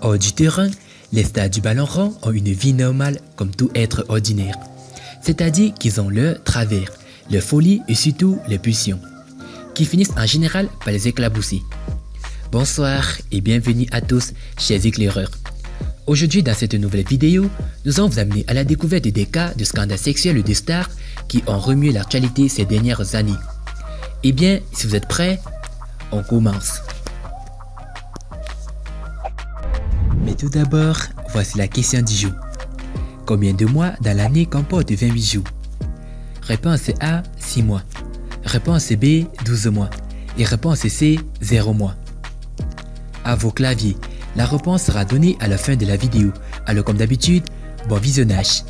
Hors du terrain, les stars du ballon rond ont une vie normale comme tout être ordinaire. C'est-à-dire qu'ils ont leurs travers, leurs folies et surtout leurs pulsions, qui finissent en général par les éclabousser. Bonsoir et bienvenue à tous, chers éclaireurs. Aujourd'hui, dans cette nouvelle vidéo, nous allons vous amener à la découverte des cas de scandales sexuels de stars qui ont remué l'actualité ces dernières années. Eh bien, si vous êtes prêts, on commence. Mais tout d'abord, voici la question du jour. Combien de mois dans l'année comporte 28 jours? Réponse A, 6 mois. Réponse B, 12 mois. Et réponse C, 0 mois. À vos claviers, la réponse sera donnée à la fin de la vidéo. Alors comme d'habitude, bon visionnage.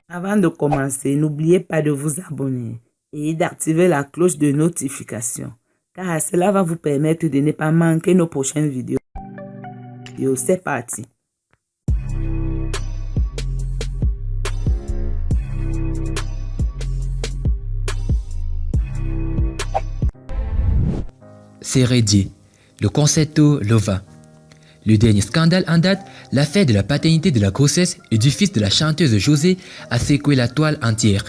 Avant de commencer, n'oubliez pas de vous abonner et d'activer la cloche de notification, car cela va vous permettre de ne pas manquer nos prochaines vidéos. C'est parti. C'est Reddy, le concerto Lova. Le dernier scandale en date, l'affaire de la paternité de la grossesse et du fils de la chanteuse José a secoué la toile entière.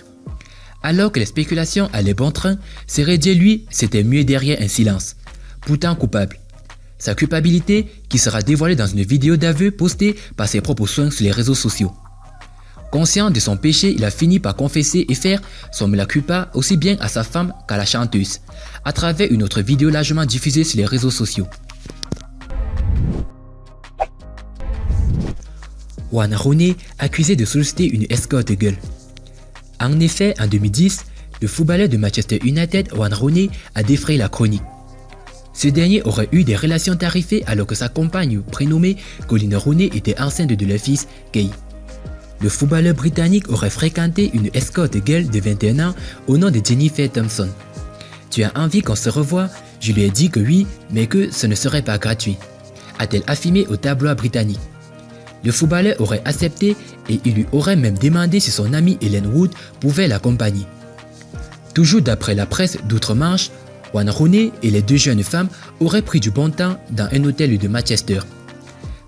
Alors que les spéculations allaient bon train, Reddy, lui, s'était muet derrière un silence, pourtant coupable. Sa culpabilité qui sera dévoilée dans une vidéo d'aveu postée par ses propres soins sur les réseaux sociaux. Conscient de son péché, il a fini par confesser et faire son mea culpa aussi bien à sa femme qu'à la chanteuse, à travers une autre vidéo largement diffusée sur les réseaux sociaux. Wayne Rooney, accusé de solliciter une escorte girl. En effet, en 2010, le footballeur de Manchester United, Wayne Rooney, a défrayé la chronique. Ce dernier aurait eu des relations tarifées alors que sa compagne prénommée Colin Rooney était enceinte de leur fils, Kay. Le footballeur britannique aurait fréquenté une escorte girl de 21 ans au nom de Jennifer Thompson. « Tu as envie qu'on se revoie? Je lui ai dit que oui, mais que ce ne serait pas gratuit », a-t-elle affirmé au tabloïd britannique. Le footballeur aurait accepté et il lui aurait même demandé si son amie Ellen Wood pouvait l'accompagner. Toujours d'après la presse d'outre-Manche, Wayne Rooney et les deux jeunes femmes auraient pris du bon temps dans un hôtel de Manchester.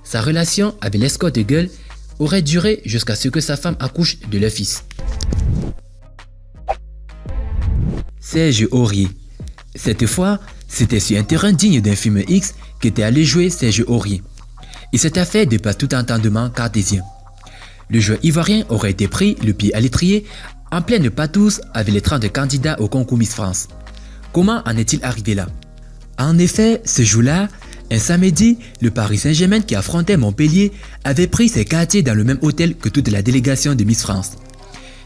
Sa relation avec l'escorte girl aurait duré jusqu'à ce que sa femme accouche de leur fils. Serge Aurier. Cette fois, c'était sur un terrain digne d'un film X qu'était allé jouer Serge Aurier. Et cette affaire dépasse tout entendement cartésien. Le joueur ivoirien aurait été pris le pied à l'étrier en pleine patouze avec les 30 candidats au concours Miss France. Comment en est-il arrivé là? En effet, ce jour-là, un samedi, le Paris Saint-Germain qui affrontait Montpellier avait pris ses quartiers dans le même hôtel que toute la délégation de Miss France.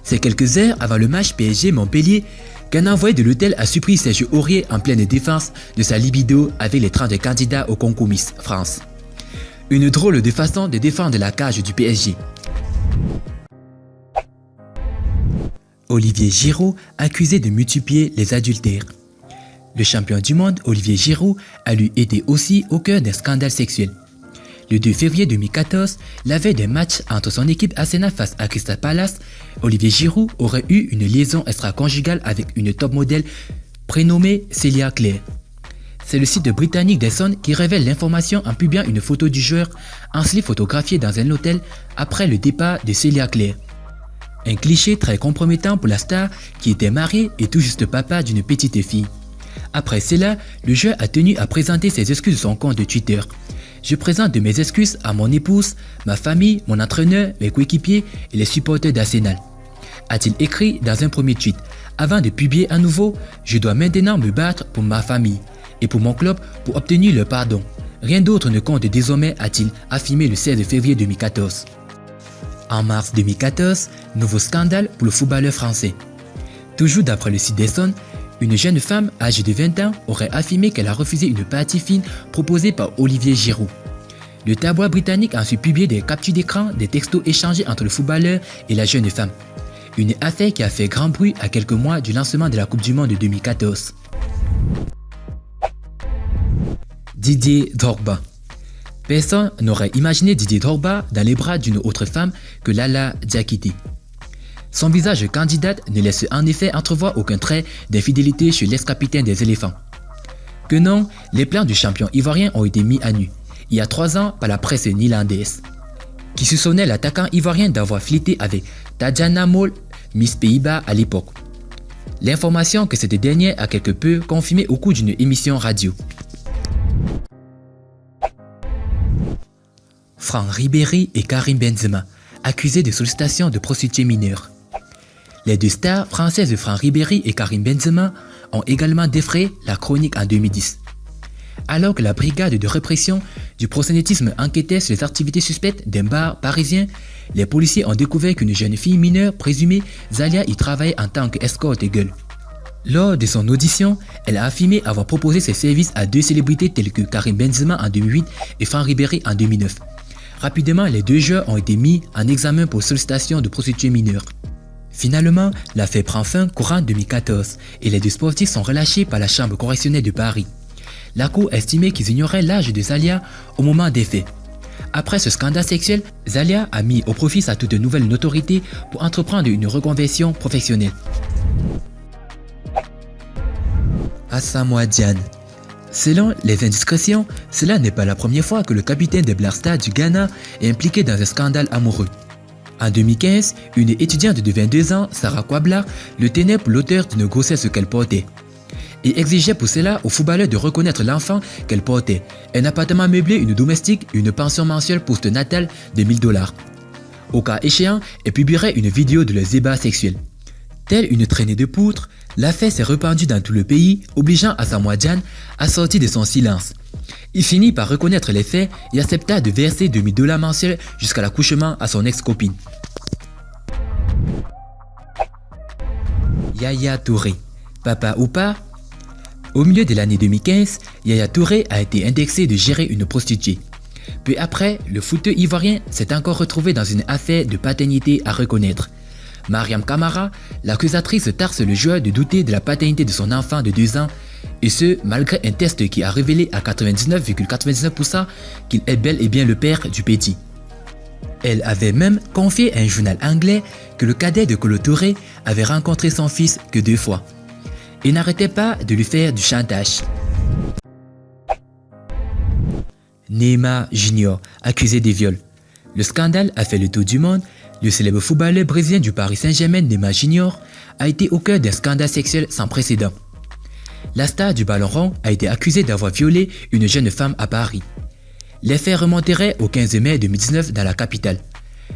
C'est quelques heures avant le match PSG-Montpellier qu'un envoyé de l'hôtel a surpris Serge Aurier en pleine défense de sa libido avec les 30 candidats au concours Miss France. Une drôle de façon de défendre la cage du PSG. Olivier Giroud, accusé de multiplier les adultères. Le champion du monde, Olivier Giroud, a lui été aussi au cœur d'un scandale sexuel. Le 2 février 2014, la veille d'un match entre son équipe Arsenal face à Crystal Palace, Olivier Giroud aurait eu une liaison extra-conjugale avec une top modèle prénommée Celia Claire. C'est le site britannique The Sun qui révèle l'information en publiant une photo du joueur en slip photographié dans un hôtel après le départ de Celia Claire. Un cliché très compromettant pour la star qui était mariée et tout juste papa d'une petite fille. Après cela, le joueur a tenu à présenter ses excuses sur son compte de Twitter. « Je présente mes excuses à mon épouse, ma famille, mon entraîneur, mes coéquipiers et les supporters d'Arsenal. » A-t-il écrit dans un premier tweet. Avant de publier à nouveau, « Je dois maintenant me battre pour ma famille et pour mon club pour obtenir leur pardon. Rien d'autre ne compte désormais, a-t-il affirmé le 16 février 2014. En mars 2014, nouveau scandale pour le footballeur français. Toujours d'après le site The Sun, une jeune femme âgée de 20 ans aurait affirmé qu'elle a refusé une partie fine proposée par Olivier Giroud. Le tabloïd britannique a ensuite publié des captures d'écran des textos échangés entre le footballeur et la jeune femme. Une affaire qui a fait grand bruit à quelques mois du lancement de la Coupe du Monde de 2014. Didier Drogba. Personne n'aurait imaginé Didier Drogba dans les bras d'une autre femme que Lala Diakité. Son visage candidate ne laisse en effet entrevoir aucun trait d'infidélité chez l'ex-capitaine des éléphants. Que non, les plans du champion ivoirien ont été mis à nu. il y a 3 ans par la presse néerlandaise, qui soupçonnait l'attaquant ivoirien d'avoir flirté avec Tatjana Mol, Miss Pays-Bas à l'époque. L'information que cette dernière a quelque peu confirmée au cours d'une émission radio. Franck Ribéry et Karim Benzema, accusés de sollicitation de prostituées mineures. Les deux stars françaises Franck Ribéry et Karim Benzema ont également défrayé la chronique en 2010. Alors que la brigade de répression du proxénétisme enquêtait sur les activités suspectes d'un bar parisien, les policiers ont découvert qu'une jeune fille mineure présumée Zalia y travaillait en tant qu'escorte girl. Lors de son audition, elle a affirmé avoir proposé ses services à 2 célébrités telles que Karim Benzema en 2008 et Franck Ribéry en 2009. Rapidement, les 2 joueurs ont été mis en examen pour sollicitation de prostituées mineures. Finalement, l'affaire prend fin courant 2014 et les 2 sportifs sont relâchés par la chambre correctionnelle de Paris. La cour estimait qu'ils ignoraient l'âge de Zalia au moment des faits. Après ce scandale sexuel, Zalia a mis au profit sa toute nouvelle notoriété pour entreprendre une reconversion professionnelle. Asamoah Gyan. Selon les indiscrétions, cela n'est pas la première fois que le capitaine des Black Stars du Ghana est impliqué dans un scandale amoureux. En 2015, une étudiante de 22 ans, Sarah Kwabla, le tenait pour l'auteur d'une grossesse qu'elle portait et exigeait pour cela au footballeur de reconnaître l'enfant qu'elle portait, un appartement meublé, une domestique et une pension mensuelle postnatale de $1000. Au cas échéant, elle publierait une vidéo de leurs ébats sexuels. Telle une traînée de poutres, l'affaire s'est répandue dans tout le pays, obligeant Asamoah Gyan à sortir de son silence. Il finit par reconnaître les faits et accepta de verser $2000 mensuels jusqu'à l'accouchement à son ex-copine. Yaya Touré, papa ou pas? Au milieu de l'année 2015, Yaya Touré a été indexé de gérer une prostituée. Peu après, le footeux ivoirien s'est encore retrouvé dans une affaire de paternité à reconnaître. Mariam Kamara, l'accusatrice tarse le joueur de douter de la paternité de son enfant de 2 ans, et ce, malgré un test qui a révélé à 99,99% qu'il est bel et bien le père du petit. Elle avait même confié à un journal anglais que le cadet de Kolo Touré avait rencontré son fils que 2 fois. Et n'arrêtait pas de lui faire du chantage. Neymar Jr., accusé de viol. Le scandale a fait le tour du monde. Le célèbre footballeur brésilien du Paris Saint-Germain, Neymar Jr., a été au cœur d'un scandale sexuel sans précédent. La star du ballon rond a été accusée d'avoir violé une jeune femme à Paris. Les faits remonteraient au 15 mai 2019 dans la capitale.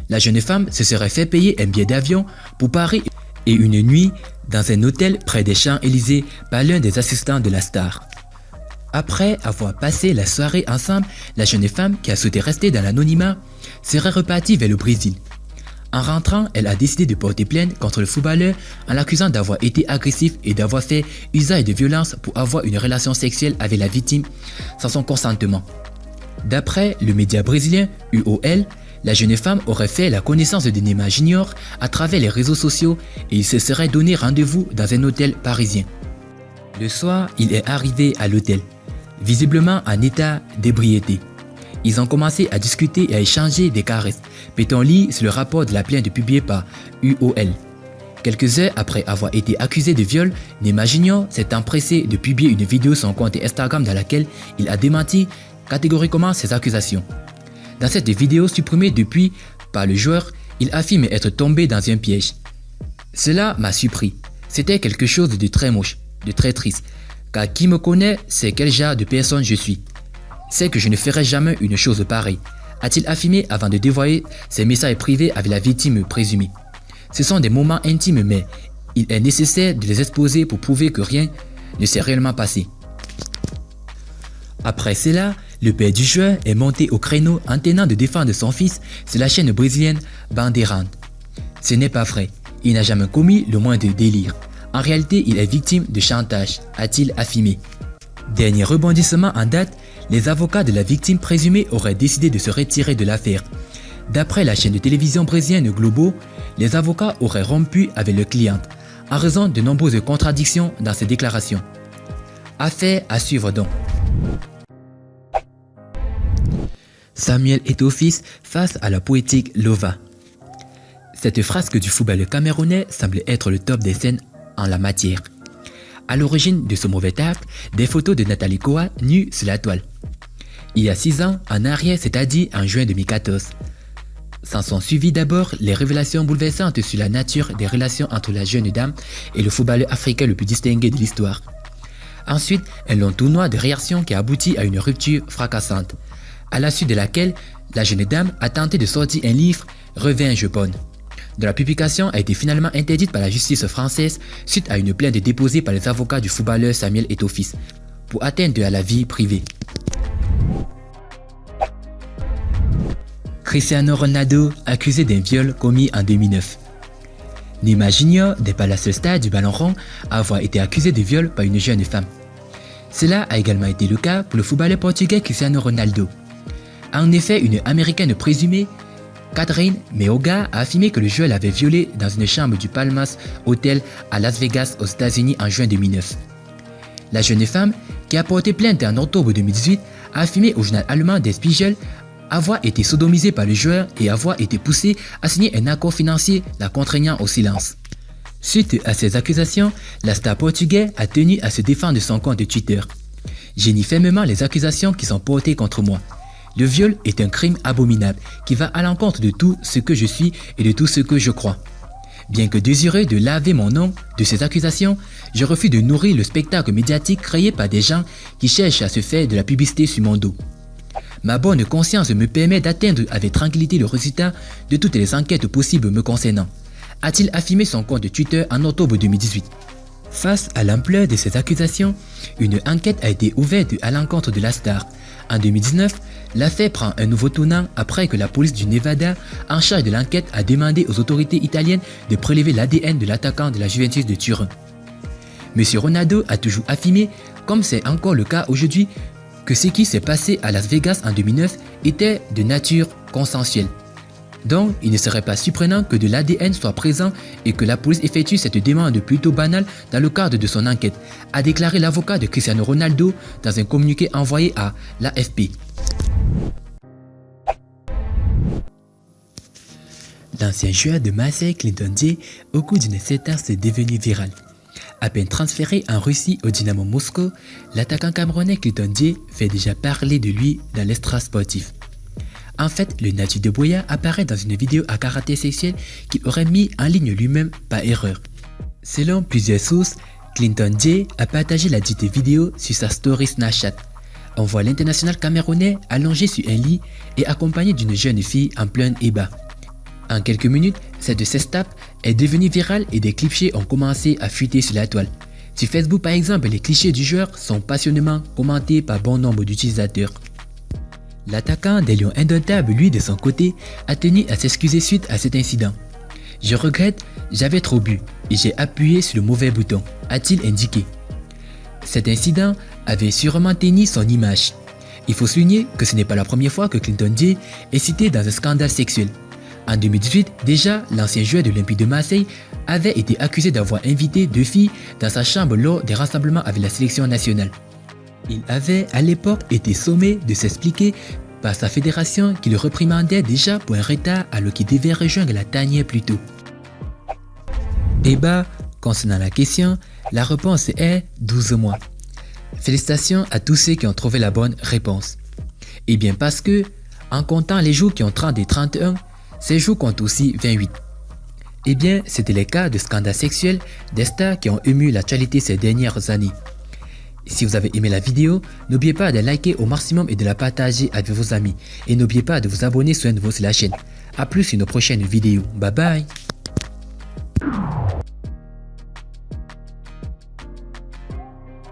La jeune femme se serait fait payer un billet d'avion pour Paris et une nuit dans un hôtel près des Champs-Élysées par l'un des assistants de la star. Après avoir passé la soirée ensemble, la jeune femme, qui a souhaité rester dans l'anonymat, serait repartie vers le Brésil. En rentrant, elle a décidé de porter plainte contre le footballeur en l'accusant d'avoir été agressif et d'avoir fait usage de violence pour avoir une relation sexuelle avec la victime sans son consentement. D'après le média brésilien UOL, la jeune femme aurait fait la connaissance de Neymar Jr. à travers les réseaux sociaux et il se serait donné rendez-vous dans un hôtel parisien. Le soir, il est arrivé à l'hôtel, visiblement en état d'ébriété. Ils ont commencé à discuter et à échanger des caresses. Peut-on lire sur le rapport de la plainte publiée par UOL. Quelques heures après avoir été accusé de viol, Neymar Jr. s'est empressé de publier une vidéo sur son compte Instagram dans laquelle il a démenti catégoriquement ces accusations. Dans cette vidéo supprimée depuis par le joueur, il affirme être tombé dans un piège. Cela m'a surpris. C'était quelque chose de très moche, de très triste, car qui me connaît sait quel genre de personne je suis. C'est que je ne ferai jamais une chose pareille, a-t-il affirmé avant de dévoiler ses messages privés avec la victime présumée. Ce sont des moments intimes mais il est nécessaire de les exposer pour prouver que rien ne s'est réellement passé. Après cela, le père du joueur est monté au créneau en tentant de défendre son fils sur la chaîne brésilienne Bandeirantes. Ce n'est pas vrai, il n'a jamais commis le moindre délire. En réalité, il est victime de chantage, a-t-il affirmé. Dernier rebondissement en date, les avocats de la victime présumée auraient décidé de se retirer de l'affaire. D'après la chaîne de télévision brésilienne Globo, les avocats auraient rompu avec le client en raison de nombreuses contradictions dans ses déclarations. Affaire à suivre donc. Samuel Eto'o fils face à la poétique Lova. Cette frasque du footballeur camerounais semble être le top des scènes en la matière. À l'origine de ce mauvais acte, des photos de Nathalie Koa nue sur la toile. Il y a 6 ans, en arrière, c'est-à-dire en juin 2014. S'en sont suivies d'abord les révélations bouleversantes sur la nature des relations entre la jeune dame et le footballeur africain le plus distingué de l'histoire. Ensuite, un long tournoi de réactions qui a abouti à une rupture fracassante, à la suite de laquelle la jeune dame a tenté de sortir un livre « Revenge bonne », dont la publication a été finalement interdite par la justice française suite à une plainte déposée par les avocats du footballeur Samuel Eto'o-Fils pour atteinte à la vie privée. Cristiano Ronaldo accusé d'un viol commis en 2009. Neymar Junior n'est pas la seule star du ballon rond à avoir été accusé de viol par une jeune femme. Cela a également été le cas pour le footballeur portugais Cristiano Ronaldo. En effet, une américaine présumée, Catherine Meoga, a affirmé que le joueur l'avait violée dans une chambre du Palmas Hotel à Las Vegas aux États-Unis en juin 2009. La jeune femme, qui a porté plainte en octobre 2018, a affirmé au journal allemand Der Spiegel avoir été sodomisée par le joueur et avoir été poussée à signer un accord financier la contraignant au silence. Suite à ces accusations, la star portugaise a tenu à se défendre de son compte de Twitter. « Je nie fermement les accusations qui sont portées contre moi. Le viol est un crime abominable qui va à l'encontre de tout ce que je suis et de tout ce que je crois. Bien que désireux de laver mon nom de ces accusations, je refuse de nourrir le spectacle médiatique créé par des gens qui cherchent à se faire de la publicité sur mon dos. Ma bonne conscience me permet d'atteindre avec tranquillité le résultat de toutes les enquêtes possibles me concernant, a-t-il affirmé son compte de Twitter en octobre 2018. Face à l'ampleur de ces accusations, une enquête a été ouverte à l'encontre de la star. En 2019, l'affaire prend un nouveau tournant après que la police du Nevada, en charge de l'enquête, a demandé aux autorités italiennes de prélever l'ADN de l'attaquant de la Juventus de Turin. Monsieur Ronaldo a toujours affirmé, comme c'est encore le cas aujourd'hui, que ce qui s'est passé à Las Vegas en 2009 était de nature consensuelle. Donc, il ne serait pas surprenant que de l'ADN soit présent et que la police effectue cette demande plutôt banale dans le cadre de son enquête, a déclaré l'avocat de Cristiano Ronaldo dans un communiqué envoyé à l'AFP. L'ancien joueur de Marseille Clinton Djé, au cours d'une séance, est devenu viral. À peine transféré en Russie au Dynamo Moscou, l'attaquant camerounais Clinton Djé fait déjà parler de lui dans l'extra sportif. En fait, le natif de Boya apparaît dans une vidéo à caractère sexuel qu'il aurait mis en ligne lui-même par erreur. Selon plusieurs sources, Clinton Djé a partagé la dite vidéo sur sa story Snapchat. On voit l'international camerounais allongé sur un lit et accompagné d'une jeune fille en plein ébat. En quelques minutes, cette sextape est devenue virale et des clichés ont commencé à fuiter sur la toile. Sur Facebook par exemple, les clichés du joueur sont passionnément commentés par bon nombre d'utilisateurs. L'attaquant des Lions indomptables, lui de son côté, a tenu à s'excuser suite à cet incident. « Je regrette, j'avais trop bu et j'ai appuyé sur le mauvais bouton », a-t-il indiqué. Cet incident avait sûrement tenu son image. Il faut souligner que ce n'est pas la première fois que Clinton Djé est cité dans un scandale sexuel. En 2018, déjà, l'ancien joueur de l'Olympique de Marseille avait été accusé d'avoir invité 2 filles dans sa chambre lors des rassemblements avec la sélection nationale. Il avait à l'époque été sommé de s'expliquer par sa fédération qui le réprimandait déjà pour un retard alors qu'il devait rejoindre la tanière plus tôt. Et bah, concernant la question, la réponse est 12 mois. Félicitations à tous ceux qui ont trouvé la bonne réponse. Et bien parce que, en comptant les jours qui ont 30 et 31, ces jours comptent aussi 28. Eh bien, c'était les cas de scandales sexuels des stars qui ont ému l'actualité ces dernières années. Si vous avez aimé la vidéo, n'oubliez pas de liker au maximum et de la partager avec vos amis. Et n'oubliez pas de vous abonner sur la chaîne. A plus sur nos prochaines vidéos. Bye bye.